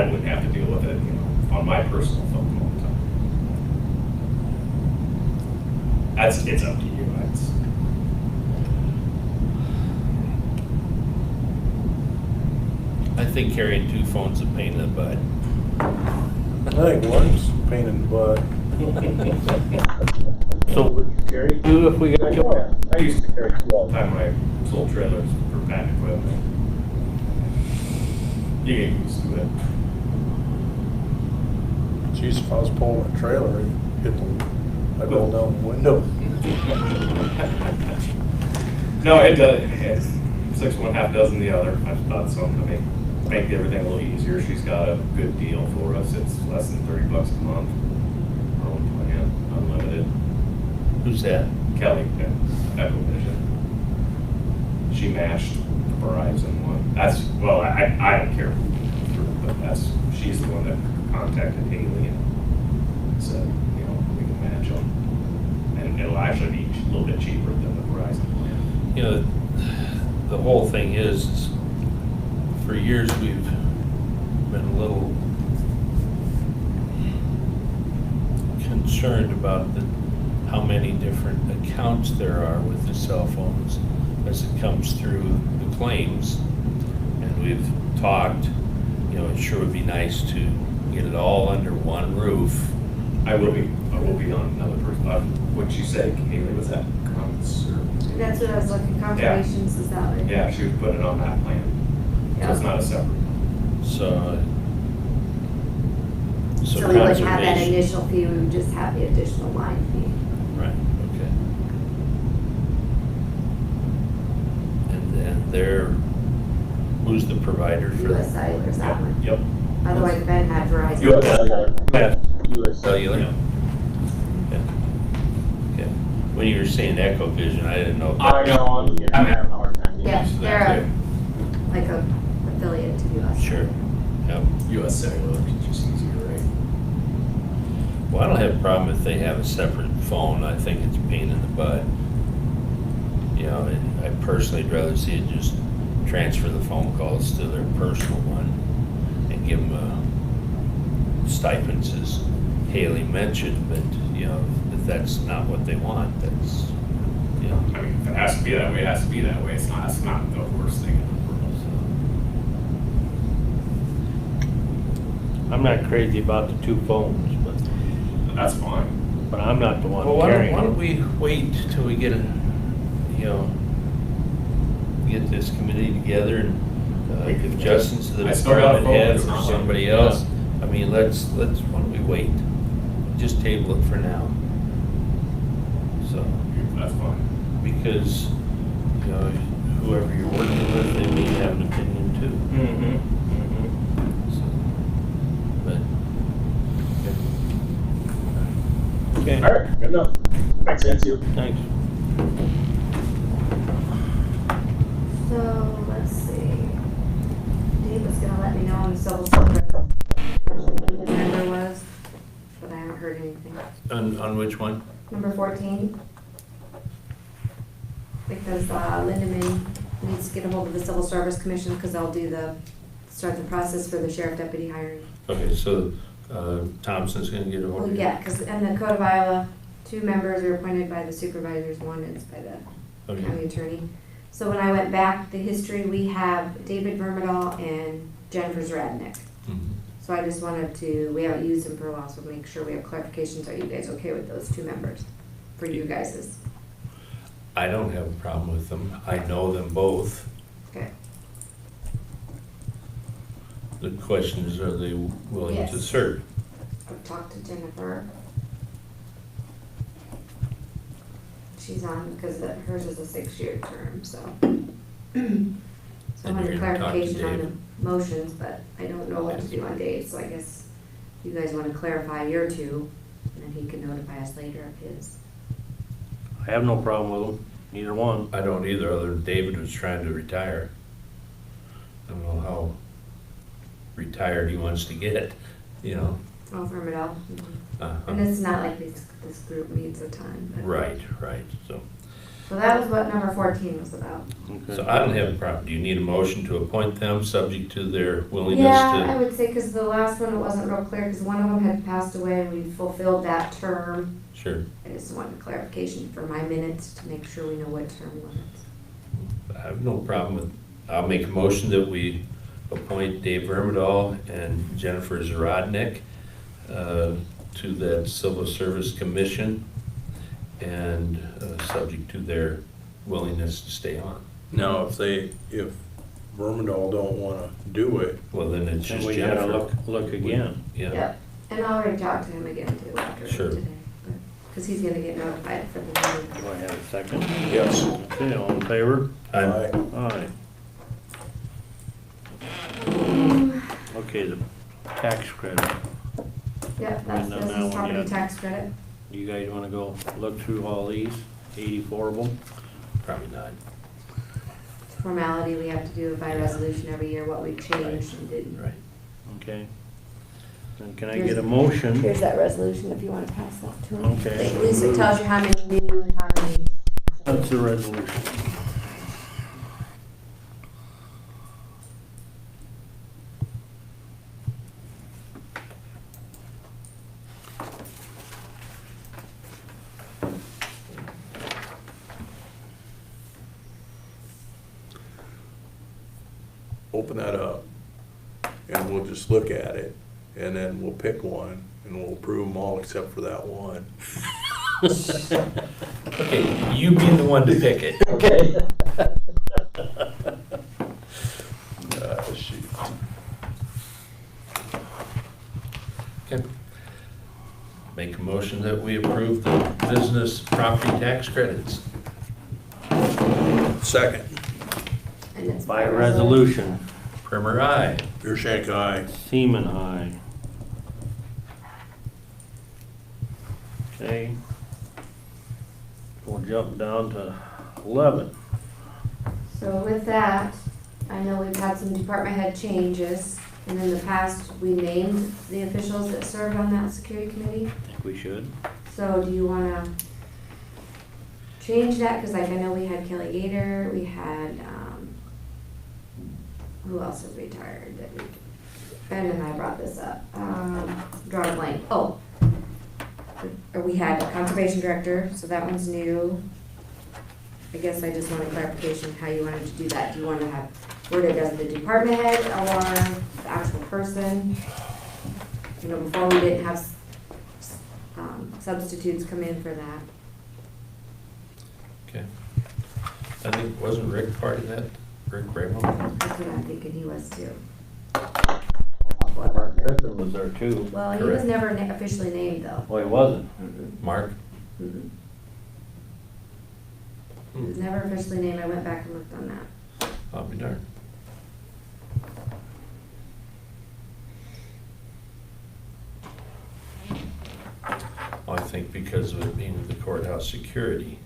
wouldn't have to deal with it, on my personal phone all the time. It's up to you. I think carrying two phones is a pain in the butt. I think one's a pain in the butt. So would you carry two if we got you? I used to carry two all the time. I sold trailers for patent equipment. You get used to it. Jeez, if I was pulling a trailer, I'd roll down the window. No, it does. It's 6 1/2 dozen the other. I thought something to make everything a little easier. She's got a good deal for us. It's less than $30 a month. Our own plan, unlimited. Who's that? Kelly, Echo Vision. She matched the Verizon one. I don't care who came through, but she's the one that contacted Haley and said, we can match them. And it'll actually be a little bit cheaper than the Verizon plan. The whole thing is, for years we've been a little concerned about how many different accounts there are with the cell phones as it comes through the claims. And we've talked, it sure would be nice to get it all under one roof. I will be on another person. What'd you say, Haley? Was that That's what I was looking, confirmations, is that like? Yeah, she was putting it on that plan. So it's not a separate. So So we wouldn't have that conservation- initial fee, we would just have the additional line fee. Right, okay. And then who's the provider for US that? Cellular's that one. Yep. Otherwise Ben had Verizon. US Cellular. US Cellular? Yeah. Okay. When you were saying Echo Vision, I didn't know. I know, I'm having a hard time. Yeah, So they're that's like a affiliate to US. Sure, yep. US Cellular, it's just easier, right? Well, I don't have a problem if they have a separate phone. I think it's a pain in the butt. I personally would rather see it just transfer the phone calls to their personal one and give them stipends, as Haley mentioned, but, if that's not what they want, that's, I mean, if it has to be that way, it has to be that way. It's not the worst thing in the world. I'm not crazy about the two phones, That's fine. but I'm not the one Well, why carrying don't it. we wait till we get get this committee together and if Justin's the I still got a department phone, head it's or not- somebody else, I mean, why don't we wait? Just table it for now. So, That's fine. because, whoever you're working with, they may have an opinion too. So, But, Okay. All right, good enough. Thank you. Thanks. So, let's see. Dave was gonna let me know on the civil service who the member was, but I haven't heard anything. On which one? Number 14. Because Lindeman needs to get a hold of the Civil Service Commission because they'll start the process for the sheriff deputy hiring. Okay, so Thompson's gonna get a hold Well, of you? yeah, because in the Code of Iowa, 2 members are appointed by the supervisors, 1 is by the Okay. county attorney. So when I went back, the history, we have David Vermidal and Jennifer Zradnik. Mhm. So I just wanted to, we haven't used them for a while, so make sure we have clarifications. Are you guys okay with those 2 members for you guys'? I don't have a problem with them. I know them both. Okay. The question is, are they willing to Yes. serve? I've talked to Jennifer. She's on because hers is a 6-year term, so. So I And wanted you're gonna talk to clarification on Dave. the motions, but I don't know what to do on Dave, so I guess you guys want to clarify your 2, and then he can notify us later of his. I have no problem with them, either one. I don't either, other than David was trying to retire. I don't know how retired he wants to get, you know? Oh, Vermidal. Uh-huh. And it's not like this group meets a ton. But. Right, so that was what number 14 was about. So I don't have a problem. Do you need a motion to appoint them, subject to their willingness Yeah, I to? would say, because the last one, it wasn't real clear, because one of them had passed away and we fulfilled that term. Sure. I just wanted clarification for my minutes to make sure we know what term limits. I have no problem with, I'll make a motion that we appoint Dave Vermidal and Jennifer Zrodnik to that Civil Service Commission, and subject to their willingness to stay on. Now, if Vermidal don't wanna do it, Well, then it's Then just we gotta Jennifer. look again. Yeah, Yep, and I'll reach out to him again too after Sure. today, because he's gonna get notified for the meeting. Do I have a second? yes. Okay, all in favor? Aye. Aye. Okay, the tax credit. Yep, that's We've done that business one property yet. tax credit. You guys wanna go look through all these, 84 of them? probably not. Formality, we have to do by resolution every year what we changed and didn't. Right. Okay. And can I get a motion? Here's that resolution if you want to pass that to him. Okay. At least it tells you how many new and how many. That's the resolution. Open that up, and we'll just look at it, and then we'll pick one, and we'll approve them all except for that one. Okay, you be the one to pick it. Okay. Shoot. Okay. Make a motion that we approve the business property tax credits. Second. And it's By resolution. Primer, aye. Beershank, aye. Seaman, aye. Okay. We'll jump down to 11. So with that, I know we've had some department head changes, and in the past, we named the officials that served on that security committee. I think we should. So do you wanna change that? Cause like I know we had Kelly Gator, we had, who else is retired that we, Ben and I brought this up, draw a blank, we had a conservation director, so that one's new. I guess I just wanted clarification how you wanted to do that. Do you want to have worded as the department head or the actual person? You know, before we didn't have substitutes come in for that. Okay. I think, wasn't Rick part of that? Rick Bramo? That's what I'm thinking he was too. Griffin was there too. Well, he was never officially named though. Well, he wasn't. Mark? He was never officially named. I went back and looked on that. I'll be darned. Well, I think because of it being the courthouse security.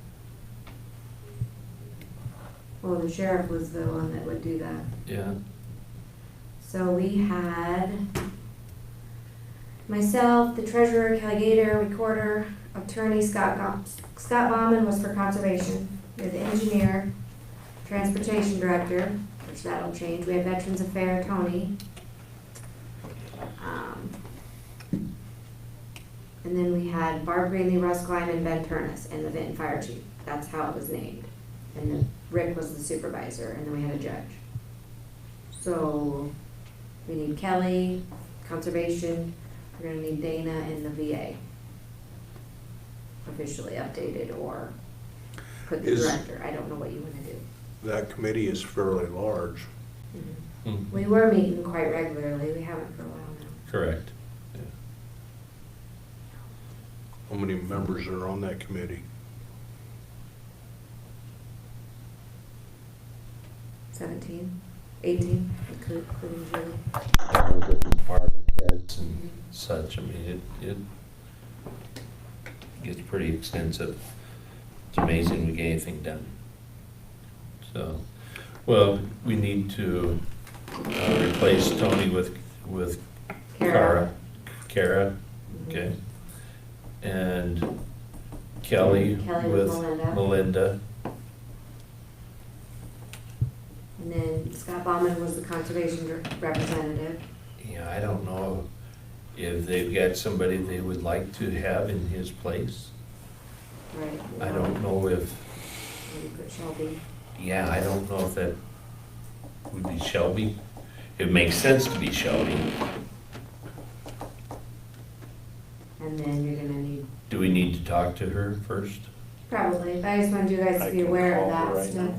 Well, the sheriff was the one that would do that. Yeah. So we had myself, the treasurer, Kelly Gator, recorder, attorney Scott Bauman was for conservation. We had the engineer, transportation director, which that'll change. We had Veterans Affairs, Tony. And then we had Barb Greenlee, Russ Klein, and Ben Turnus, and the Benton Fire Chief. That's how it was named. And then Rick was the supervisor, and then we had a judge. So we need Kelly, conservation, we're gonna need Dana and the VA. Officially updated or put the director, I don't know what you wanna do. That committee is fairly large. We were meeting quite regularly, we haven't for a while now. Correct. How many members are on that committee? 17, 18, including Julie. All the different department heads and such, I mean, it gets pretty extensive. It's amazing we get anything done. So, well, we need to replace Tony with Kara, okay? And Kelly with Melinda. And then Scott Bauman was the conservation representative. Yeah, I don't know if they've got somebody they would like to have in his place. Right. I don't know if, Maybe put Shelby. yeah, I don't know if that would be Shelby. It makes sense to be Shelby. And then you're gonna need, Do we need to talk to her first? probably, but I just wanted you guys I to be can aware of call her that right stuff. now.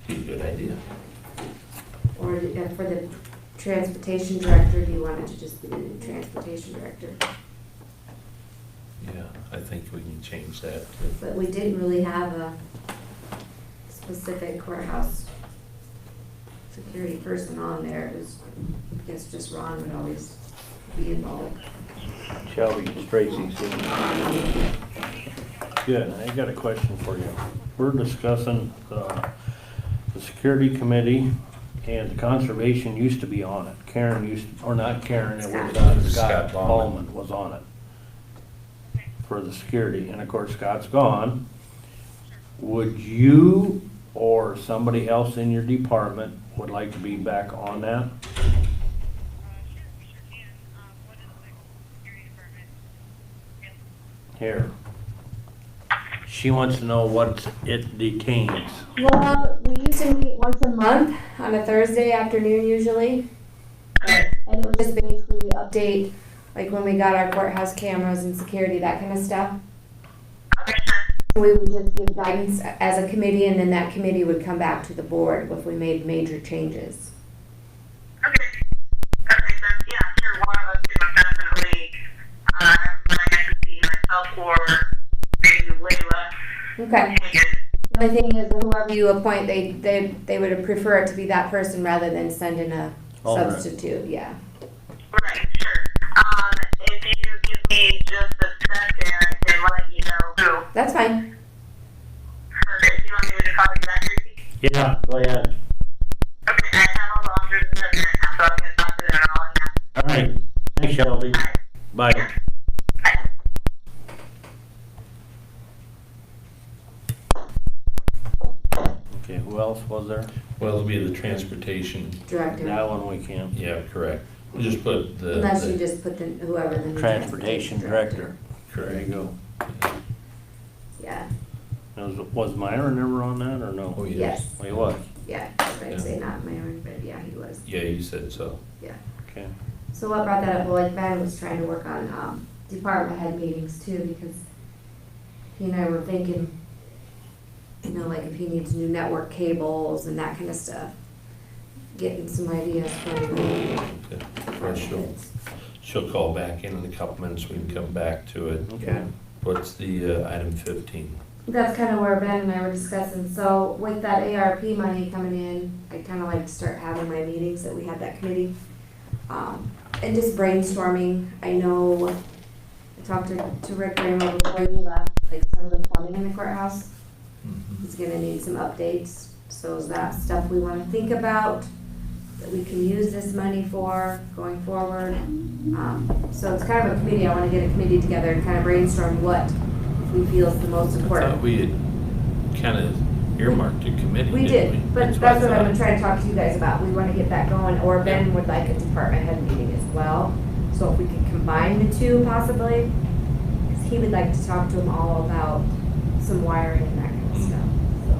Be a good idea. Or for the transportation director, do you want it to just be the transportation director? Yeah, I think we can change that. But we didn't really have a specific courthouse security person on there. It was, I guess just Ron would always be involved. Shelby, it's Tracy. Good, I got a question for you. We're discussing the security committee, and the conservation used to be on it. Karen used, or not Karen, it was Scott Scott Bauman. Bauman was on it for the security, and of course Scott's gone. Would you or somebody else in your department would like to be back on that? Here. She wants to know what it detains. Well, we used to meet once a month on a Thursday afternoon usually. And it was just basically we update, like when we got our courthouse cameras and security, that kind of stuff. We would just give guidance as a committee, and then that committee would come back to the board if we made major changes. Okay, that makes sense. Yeah, sure. One of us can definitely, when I get to see myself or maybe Layla. Okay. The only thing is, whoever you appoint, they would prefer it to be that person rather than send in a Alternate. substitute, yeah. Right, sure. If you give me just a second, I can let you know who. That's fine. Perfect. You want me to call you back, Tracy? Yeah, go ahead. Okay, I have all the officers in there now, so I'm gonna talk to them and all that. All right, thanks Shelby. Bye. Okay, who else was there? Well, it'll be the transportation, Director. That one we can't. yeah, correct. We just put the. Unless you just put the, whoever the new Transportation director. There Correct. you go. Yeah, Was Myron ever on that or no? Oh, yes, Oh, he was, yeah, I'd say not Mayor, but yeah, he was. Yeah, you said so. okay. So what brought that up, well, like Ben was trying to work on, department head meetings too, because he and I were thinking, you know, like if he needs new network cables and that kind of stuff, getting some ideas from the Okay. She'll call back in a couple minutes, we can come back to it. Okay. What's the item 15? That's kind of where Ben and I were discussing, so with that ARP money coming in, I kind of like to start having my meetings that we had that committee. And just brainstorming, I know, I talked to Rick Kramer before he left, like some of the plumbing in the courthouse. He's gonna need some updates, so is that stuff we wanna think about, that we can use this money for going forward? So it's kind of a committee, I wanna get a committee together and kind of brainstorm what we feel is the most I important. thought we had kind of earmarked a committee, We didn't we? did, but that's what I'm gonna try to talk to you guys about. We wanna get that going, or Ben would like a department head meeting as well. So if we could combine the two possibly, because he would like to talk to them all about some wiring and that kind of stuff, so.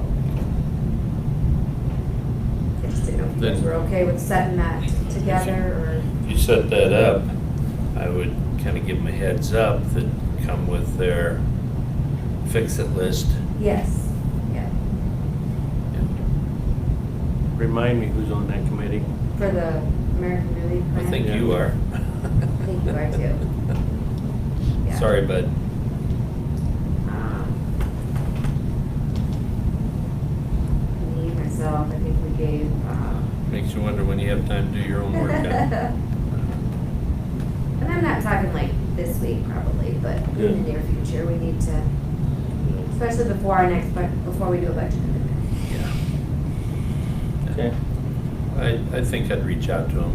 I just didn't know if you guys were okay with setting that together, or, If you set that up, I would kind of give them a heads up that come with their fix-it list. yes, yeah, Remind me who's on that committee? for the American Relief I Plan. think you are. I think you are too. Yeah. Sorry, bud. Me, myself, I think we gave, Makes you wonder when you have time to do your own work. And I'm not talking like this week probably, but in the near future, we need to, especially before our next, before we do a budget amendment. Okay. I think I'd reach out to them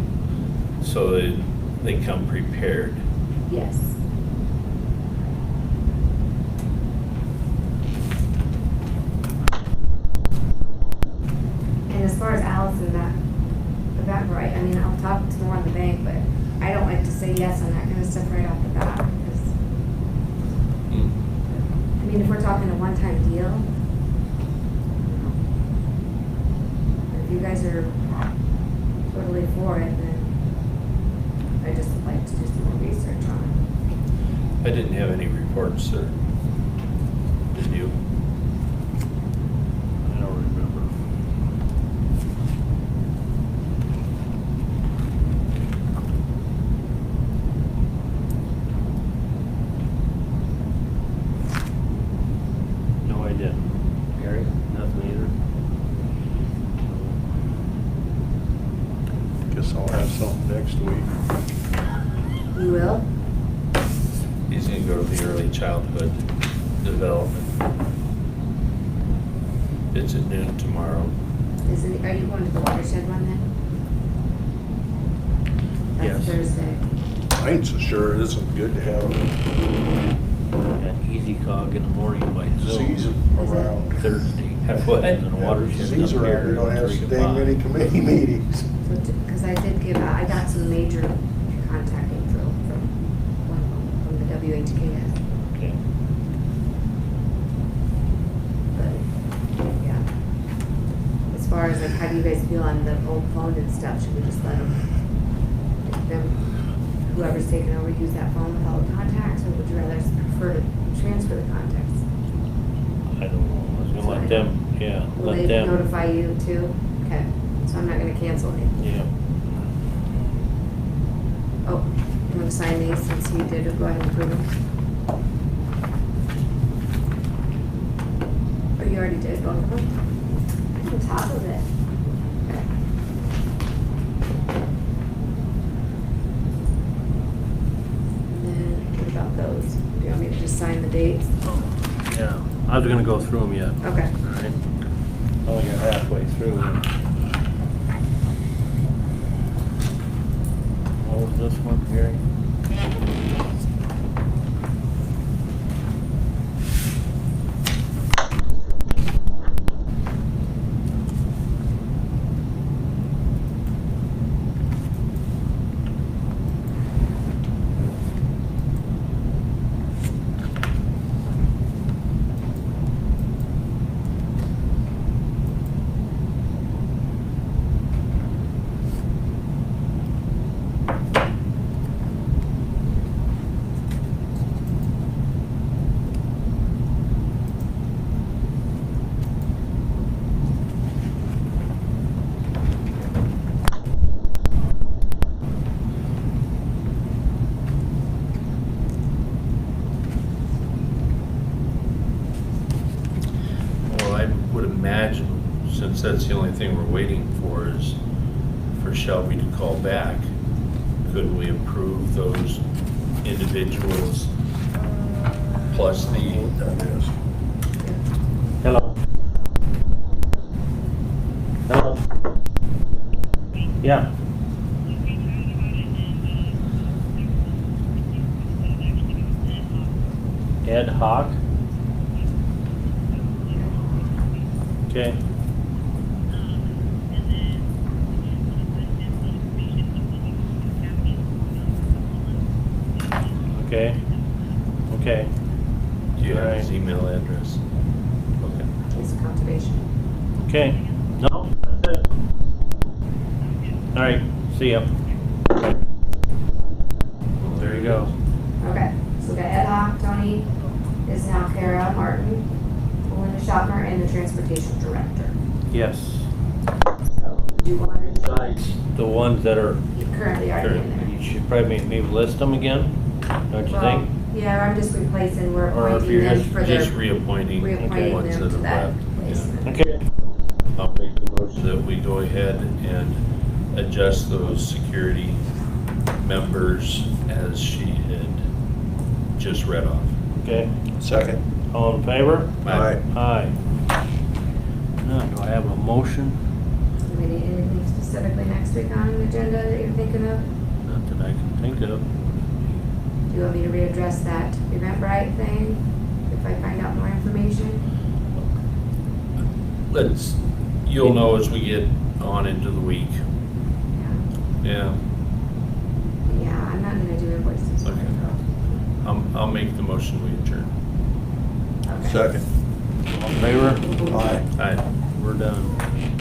so that they come prepared. Yes. And as far as Allison, that right, I mean, I'll talk to more on the bank, but I don't like to say yes on that kind of stuff right off the bat, because, I mean, if we're talking a one-time deal, if you guys are totally for it, then I just would like to do some more research on I didn't have any reports, sir. Did you? I don't remember. No, I didn't. Gary, nothing either. Guess I'll have something next week. it. You will? He's gonna go to the early childhood development. It's at noon tomorrow. Are you going to the watershed one then? That's Yes. Thursday. I ain't so sure it isn't good to have An easy cog in the morning by Zoom. season around. Thursday. Have what? And the watershed Season up here around, you don't have 3 so to dang 5. many committee meetings. Because I did give out, I got some major contact info from the WHKS. Okay. But, yeah. As far as like, how do you guys feel on the old phone and stuff? Should we just let them, whoever's taking over, use that phone with all the contacts? Or would you rather prefer to transfer the contacts? I don't know. I was gonna let them, yeah, Will let they them. notify you too? Okay, so I'm not gonna cancel anything. Yeah. Oh, you want to sign these since you did, go ahead and approve them. Oh, you already did both of them? On top of it. Okay. And then, what about those? Do you want me to just sign the dates? Yeah, I was gonna go through them yet. Okay. Alright. Only got halfway through. What was this one, Gary? Well, I would imagine, since that's the only thing we're waiting for is for Shelby to call back, couldn't we approve those individuals plus the, Hello. Hello. Yeah. Ad hoc. Okay. Okay. Okay. do you have Right. his email address? Okay. It's conservation. Okay. No, that's it. All right, see ya. There you go. Okay, so we got Ed Hoc, Tony is now Kara Martin, Melinda Schaffner, and the transportation director. Yes. So, do you want to, Besides the ones that are, you currently already in there? you should probably maybe list them again, don't you Well, think? yeah, I'm just replacing, we're Or if appointing you're them just- for their, Just reappointing the reappointing ones them that to have that left. placement. Okay. I'll make the motion that we go ahead and adjust those security members as she had just read off. Okay. Second. All in favor? Aye. Aye. Now, do I have a motion? Do we need anything specifically next week on the agenda that you're thinking of? Not that I can think of. Do you want me to readdress that Eventbrite thing, if I find out more information? You'll know as we get on into the week. Yeah, Yeah, I'm not gonna do invoices. Okay. I'll make the motion we adjourn. Okay. Second. All in favor? Aye. Aye. We're done.